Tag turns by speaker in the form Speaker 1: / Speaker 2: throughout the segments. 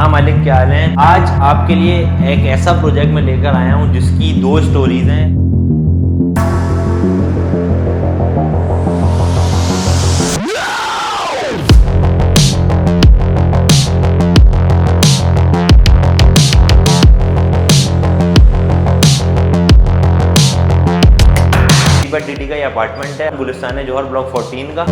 Speaker 1: हाँ मालिक, क्या हाल है। आज आपके लिए एक ऐसा प्रोजेक्ट मैं लेकर आया हूँ जिसकी दो स्टोरीज हैं। टीटी का ये अपार्टमेंट है, गुलिस्तान जौहर ब्लॉक 14 का।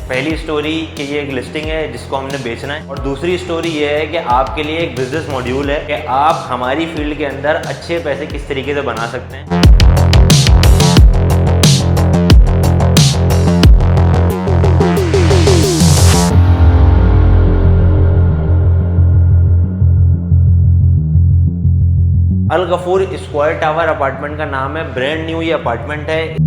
Speaker 1: पहली स्टोरी कि ये एक लिस्टिंग है जिसको हमने बेचना है, और दूसरी स्टोरी ये है कि आपके लिए एक बिजनेस मॉड्यूल है कि आप हमारी फील्ड के अंदर अच्छे पैसे किस तरीके से बना सकते हैं। अल गफूर स्क्वायर टावर अपार्टमेंट का नाम है। ब्रांड न्यू ये अपार्टमेंट है।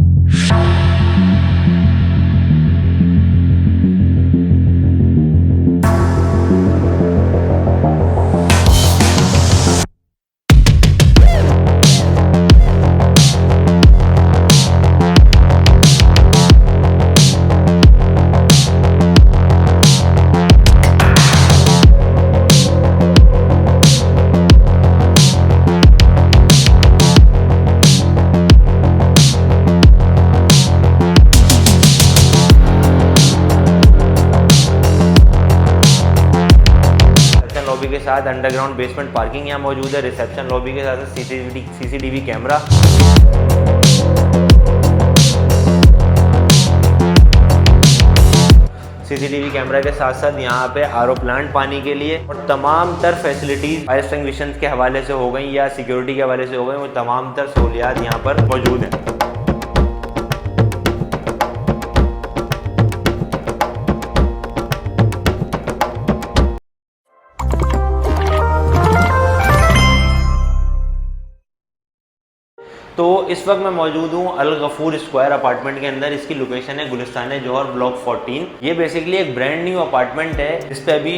Speaker 1: लॉबी के साथ अंडरग्राउंड बेसमेंट पार्किंग यहाँ मौजूद है। रिसेप्शन लॉबी के साथ सीसीटीवी कैमरा। सीसीटीवी कैमरा के साथ साथ यहाँ पे आरओ प्लांट पानी के लिए, और तमाम तर फैसिलिटीज फायर एक्सटिंग्विशर्स के हवाले से हो गई या सिक्योरिटी के हवाले से हो गई, वो तमाम तर सहूलियात यहाँ पर मौजूद हैं। तो इस वक्त मैं मौजूद हूँ अल गफूर स्क्वायर अपार्टमेंट के अंदर। इसकी लोकेशन है गुलिस्तान जौहर ब्लॉक 14। ये बेसिकली एक ब्रांड न्यू अपार्टमेंट है जिस पे अभी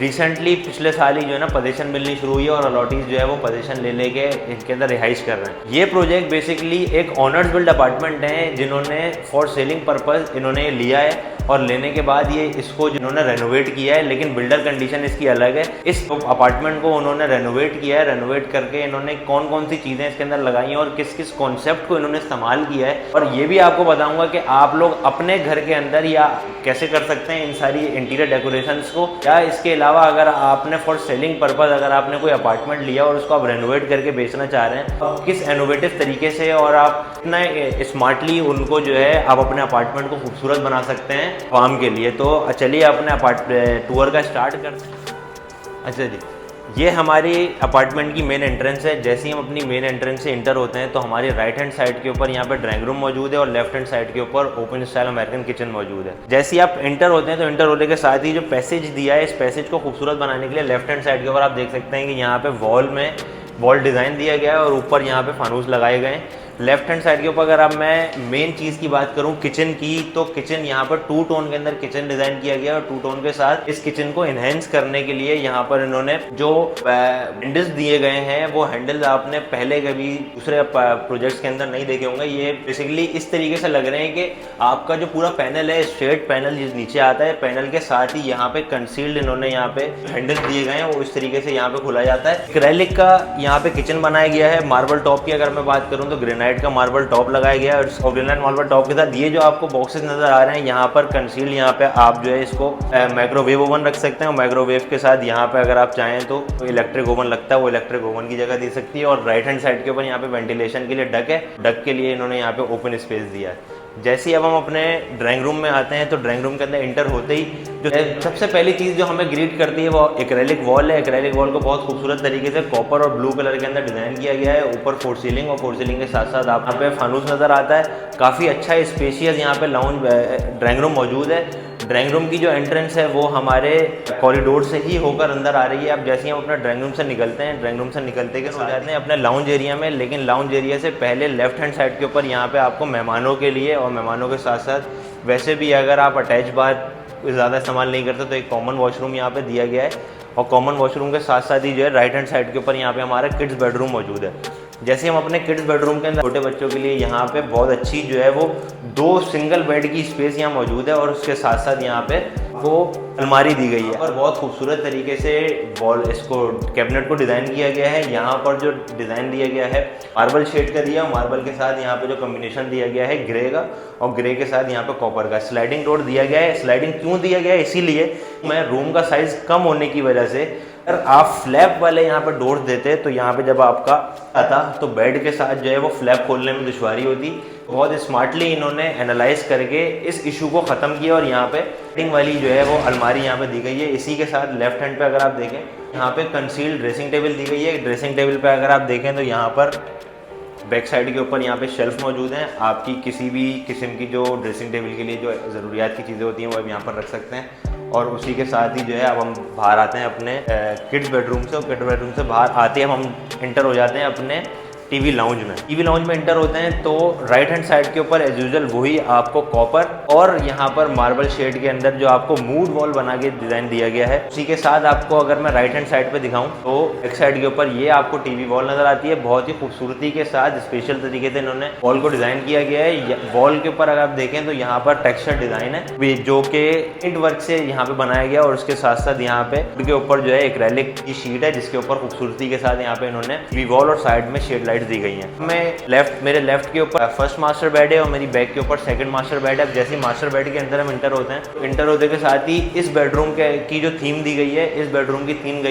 Speaker 1: रिसेंटली पिछले साल ही जो है ना पोजीशन मिलनी शुरू हुई है, और अलॉटीज जो है वो पोजीशन ले लेके इनके अंदर रिहाइश कर रहे हैं। ये प्रोजेक्ट बेसिकली एक ऑनर्स बिल्ड अपार्टमेंट है जिन्होंने फॉर सेलिंग पर्पज इन्होंने लिया है, और लेने के बाद ये इसको जिन्होंने रेनोवेट किया है, लेकिन बिल्डर कंडीशन इसकी अलग है। इस अपार्टमेंट को उन्होंने रेनोवेट किया है। रेनोवेट करके इन्होंने कौन कौन सी चीज़ें इसके अंदर लगाई हैं और किस किस कॉन्सेप्ट को इन्होंने इस्तेमाल किया है, और ये भी आपको बताऊंगा कि आप लोग अपने घर के अंदर या कैसे कर सकते हैं इन सारी इंटीरियर डेकोरेशंस को। या इसके अलावा अगर आपने फॉर सेलिंग पर्पज अगर आपने कोई अपार्टमेंट लिया और उसको आप रेनोवेट करके बेचना चाह रहे हैं, तो किस इनोवेटिव तरीके से और आप इतना स्मार्टली उनको जो है आप अपने अपार्टमेंट को खूबसूरत बना सकते हैं फार्म के लिए। तो चलिए अपने टूर का स्टार्ट करते हैं। अच्छा जी, ये हमारी अपार्टमेंट की मेन एंट्रेंस है। जैसे ही हम अपनी मेन एंट्रेंस से इंटर होते हैं तो हमारी राइट हैंड साइड के ऊपर यहाँ पे ड्राइंग रूम मौजूद है, और लेफ्ट हैंड साइड के ऊपर ओपन स्टाइल अमेरिकन किचन मौजूद है। जैसे ही आप इंटर होते हैं तो इंटर होने के साथ ही जो पैसेज दिया है, इस पैसेज को खूबसूरत बनाने के लिए लेफ्ट हैंड साइड के ऊपर आप देख सकते हैं कि यहाँ पे वॉल डिज़ाइन दिया गया है, और ऊपर यहाँ पे फानूस लगाए गए हैं। लेफ्ट हैंड साइड के ऊपर अगर अब मैं मेन चीज़ की बात करूं किचन की, तो किचन यहाँ पर 2 टोन के अंदर किचन डिज़ाइन किया गया है, और 2 टोन के साथ इस किचन को इन्हेंस करने के लिए यहाँ पर इन्होंने जो हैंडल्स दिए गए हैं, वो हैंडल्स आपने पहले कभी दूसरे प्रोजेक्ट्स के अंदर नहीं देखे होंगे। ये बेसिकली इस तरीके से लग रहे हैं कि आपका जो पूरा पैनल है, स्ट्रेट पैनल जिस नीचे आता है, पैनल के साथ ही यहाँ पे कंसील्ड इन्होंने यहाँ पे हैंडल्स दिए गए हैं, वो इस तरीके से यहाँ पे खुला जाता है। एक्रेलिक का यहाँ पे किचन बनाया गया है। मार्बल टॉप की अगर मैं बात करूँ तो ग्रेनाइट का मार्बल टॉप लगाया गया है, और ग्रेनाइट मार्बल टॉप के साथ ये जो आपको बॉक्सेस नजर आ रहे हैं यहाँ पर कंसील्ड, यहाँ पे आप जो है इसको माइक्रोवेव ओवन रख सकते हैं। माइक्रोवेव के साथ यहाँ पे अगर आप चाहें तो इलेक्ट्रिक ओवन लगता है, वो इलेक्ट्रिक ओवन की जगह दे सकती है। और राइट हैंड साइड के ऊपर यहाँ पे वेंटिलेशन के लिए डक है, डक के लिए इन्होंने यहाँ पे ओपन स्पेस दिया है। जैसे ही अब हम अपने ड्राइंग रूम में आते हैं तो ड्राइंग रूम के अंदर इंटर होते ही जो सबसे पहली चीज़ जो हमें ग्रीट करती है वो एक्रेलिक वॉल है। एक्रेलिक वॉल को बहुत खूबसूरत तरीके से कॉपर और ब्लू कलर के अंदर डिज़ाइन किया गया है। ऊपर फोर सीलिंग, और फोर सीलिंग के साथ साथ आप यहाँ पे फानूस नज़र आता है। काफ़ी अच्छा स्पेशियस यहाँ पे लाउंज ड्राइंग रूम मौजूद है। ड्राइंग रूम की जो एंट्रेंस है वो हमारे कॉरिडोर से ही होकर अंदर आ रही है। अब जैसे ही हम अपने ड्राइंग रूम से निकलते हैं, ड्राइंग रूम से निकलते के साथ जाते हैं अपने लाउंज एरिया में, लेकिन लाउंज एरिया से पहले लेफ्ट हैंड साइड के ऊपर यहाँ पे आपको मेहमानों के लिए, और मेहमानों के साथ साथ वैसे भी अगर आप अटैच बाथ ज़्यादा इस्तेमाल नहीं करते तो एक कॉमन वॉशरूम यहाँ पे दिया गया है। और कॉमन वॉशरूम के साथ साथ ही जो है राइट हैंड साइड के ऊपर यहाँ पे हमारा किड्स बेडरूम मौजूद है। जैसे हम अपने किड्स बेडरूम के अंदर छोटे बच्चों के लिए यहाँ पे बहुत अच्छी जो है वो 2 सिंगल बेड की स्पेस यहाँ मौजूद है और उसके साथ साथ यहाँ पे वो अलमारी दी गई है और बहुत खूबसूरत तरीके से वॉल इसको कैबिनेट को डिज़ाइन किया गया है। यहाँ पर जो डिज़ाइन दिया गया है मार्बल शेड का दिया, मार्बल के साथ यहाँ पे जो कॉम्बिनेशन दिया गया है ग्रे का और ग्रे के साथ यहाँ पे कॉपर का स्लाइडिंग डोर दिया गया है। स्लाइडिंग क्यों दिया गया है? इसीलिए मैं रूम का साइज़ कम होने की वजह से अगर आप फ्लैप वाले यहाँ पर डोर्स देते तो यहाँ पे जब आपका आता तो बेड के साथ जो है वो फ्लैप खोलने में दुश्वारी होती। बहुत स्मार्टली इन्होंने एनालाइज करके इस इशू को ख़त्म किया और यहाँ पे फिटिंग वाली जो है वो अलमारी यहाँ पे दी गई है। इसी के साथ लेफ्ट हैंड पे अगर आप देखें यहाँ पे कंसील्ड ड्रेसिंग टेबल दी गई है। ड्रेसिंग टेबल पे अगर आप देखें तो यहाँ पर बैक साइड के ऊपर यहाँ पे शेल्फ मौजूद हैं। आपकी किसी भी किस्म की जो ड्रेसिंग टेबल के लिए जो ज़रूरियात की चीज़ें होती हैं वो आप यहाँ पर रख सकते हैं। और उसी के साथ ही जो है अब हम बाहर आते हैं अपने किड्स बेडरूम से और किड्स बेडरूम से बाहर आते हैं हम इंटर हो जाते हैं अपने टीवी लाउंज में। टीवी लाउंज में इंटर होते हैं तो राइट हैंड साइड के ऊपर एज यूजुअल वही आपको कॉपर और यहाँ पर मार्बल शेड के अंदर जो आपको मूड वॉल बना के डिज़ाइन दिया गया है। उसी के साथ आपको अगर मैं राइट हैंड साइड पे दिखाऊं तो एक साइड के ऊपर ये आपको टीवी वॉल नज़र आती है। बहुत ही खूबसूरती के साथ स्पेशल तरीके से इन्होंने वॉल को डिज़ाइन किया गया है। वॉल के ऊपर अगर आप देखें तो यहाँ पर टेक्सचर डिज़ाइन है जो कि इंट वर्क से यहाँ पे बनाया गया और उसके साथ साथ यहाँ पे के ऊपर जो है एक्रेलिक की शीट है जिसके ऊपर खूबसूरती के साथ यहाँ पे इन्होंने टीवी वॉल और साइड में शेड लाइट दी गई हैं। मेरे लेफ्ट के ऊपर फर्स्ट मास्टर बेड है और मेरी बैक के ऊपर सेकंड मास्टर बेड है। जैसे मास्टर बेड के अंदर हम इंटर होते हैं तो इंटर होते के साथ ही इस बेडरूम की जो थीम दी गई है, इस बेडरूम की थीम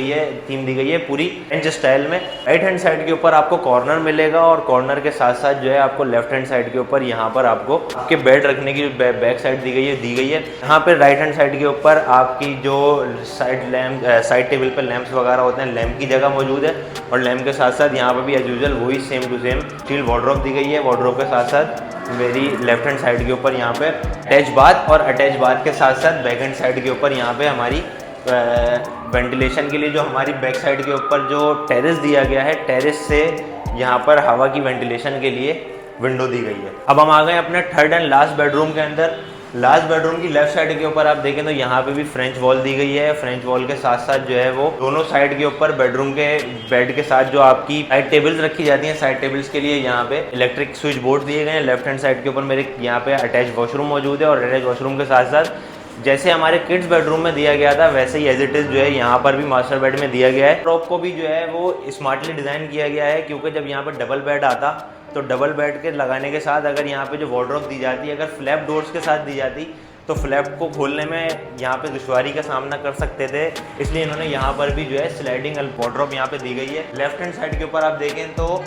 Speaker 1: दी गई है पूरी फ्रेंच स्टाइल में। राइट हैंड साइड के ऊपर आपको कॉर्नर मिलेगा और कॉर्नर के साथ साथ जो है आपको लेफ्ट हैंड साइड के ऊपर यहाँ पर आपको आपके बेड रखने की बैक साइड दी गई है। यहाँ पे राइट हैंड साइड के ऊपर आपकी जो साइड टेबल पर लैंप्स वगैरह होते हैं, लैंप की जगह मौजूद है और लैंप के साथ साथ यहाँ पर भी एज यूजुअल वही same to same steel wardrobe दी गई है। वार्डरोब के साथ साथ मेरी लेफ्ट हैंड साइड के ऊपर यहाँ पे अटैच बाथ और अटैच बाथ के साथ साथ बैक हैंड साइड के ऊपर यहाँ पे हमारी वेंटिलेशन के लिए जो हमारी बैक साइड के ऊपर जो टेरेस दिया गया है, टेरेस से यहाँ पर हवा की वेंटिलेशन के लिए विंडो दी गई है। अब हम आ गए अपने थर्ड एंड लास्ट बेडरूम के अंदर। लास्ट बेडरूम की लेफ्ट साइड के ऊपर आप देखें तो यहाँ पे भी फ्रेंच वॉल दी गई है। फ्रेंच वॉल के साथ साथ जो है वो दोनों साइड के ऊपर बेडरूम के बेड के साथ जो आपकी साइड टेबल्स रखी जाती हैं, साइड टेबल्स के लिए यहाँ पे इलेक्ट्रिक स्विच बोर्ड दिए गए हैं। लेफ्ट हैंड साइड के ऊपर मेरे यहाँ पे अटैच वॉशरूम मौजूद है और अटैच वॉशरूम के साथ साथ जैसे हमारे किड्स बेडरूम में दिया गया था वैसे ही एज इट इज़ जो है यहाँ पर भी मास्टर बेड में दिया गया है। टॉप को भी जो है वो स्मार्टली डिज़ाइन किया गया है क्योंकि जब यहाँ पर डबल बेड आता तो डबल बेड के लगाने के साथ अगर यहाँ पे जो वार्डरोब दी जाती है, अगर फ्लैप डोर्स के साथ दी जाती तो फ्लैप को खोलने में यहाँ पे दुश्वारी का सामना कर सकते थे। इसलिए इन्होंने यहाँ पर भी जो है स्लाइडिंग वार्डरोब यहाँ पे दी गई है। लेफ्ट हैंड साइड के ऊपर आप देखें तो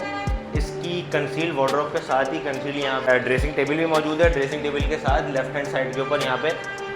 Speaker 1: इसकी कंसील्ड वार्डरोब के साथ ही कंसील यहाँ ड्रेसिंग टेबल भी मौजूद है। ड्रेसिंग टेबल के साथ लेफ्ट हैंड साइड के ऊपर यहाँ पे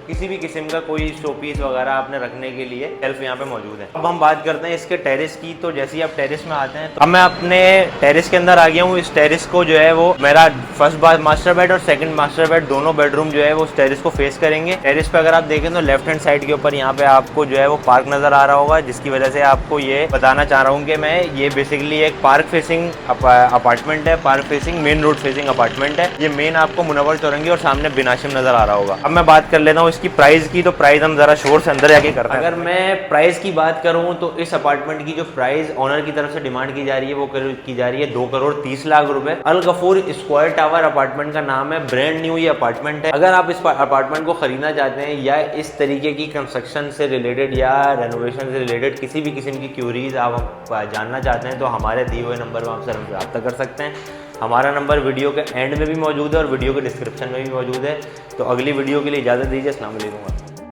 Speaker 1: किसी भी किस्म का कोई शोपीस वगैरह आपने रखने के लिए शेल्फ यहाँ पे मौजूद है। अब हम बात करते हैं इसके टेरेस की। तो जैसे ही आप टेरेस में आते हैं तो अब मैं अपने टेरेस के अंदर आ गया हूँ। इस टेरेस को जो है वो मेरा फर्स्ट मास्टर बेड और सेकंड मास्टर बेड दोनों बेडरूम जो है वो उस टेरेस को फेस करेंगे। टेरेस पे अगर आप देखें तो लेफ्ट हैंड साइड के ऊपर यहाँ पे आपको जो है वो पार्क नजर आ रहा होगा, जिसकी वजह से आपको ये बताना चाह रहा हूँ कि मैं ये बेसिकली एक पार्क फेसिंग अपार्टमेंट है, park facing main road facing apartment है। ये मेन आपको मुनव्वर चौरंगी और सामने बिनाशिम नजर आ रहा होगा। अब मैं बात कर लेता हूँ इसकी प्राइस की। तो प्राइस हम जरा शोर से अंदर जाके करते हैं। अगर मैं प्राइस की बात करूँ तो इस अपार्टमेंट की जो प्राइस ऑनर की तरफ से डिमांड की जा रही है वो की जा रही है 2,30,00,000 रुपए। अल गफूर स्क्वायर टावर अपार्टमेंट का नाम है, ब्रांड न्यू ये अपार्टमेंट है। अगर आप इस अपार्टमेंट को खरीदना चाहते हैं या इस तरीके की कंस्ट्रक्शन से रिलेटेड या रेनोवेशन से रिलेटेड किसी भी किस्म की क्यूरीज आप जानना चाहते हैं तो हमारे दिए हुए नंबर पर आपसे रब्ता कर सकते हैं। हमारा नंबर वीडियो के एंड में भी मौजूद है और वीडियो के डिस्क्रिप्शन में भी मौजूद है। तो अगली वीडियो के लिए इजाज़त दीजिए। अस्सलाम वालेकुम।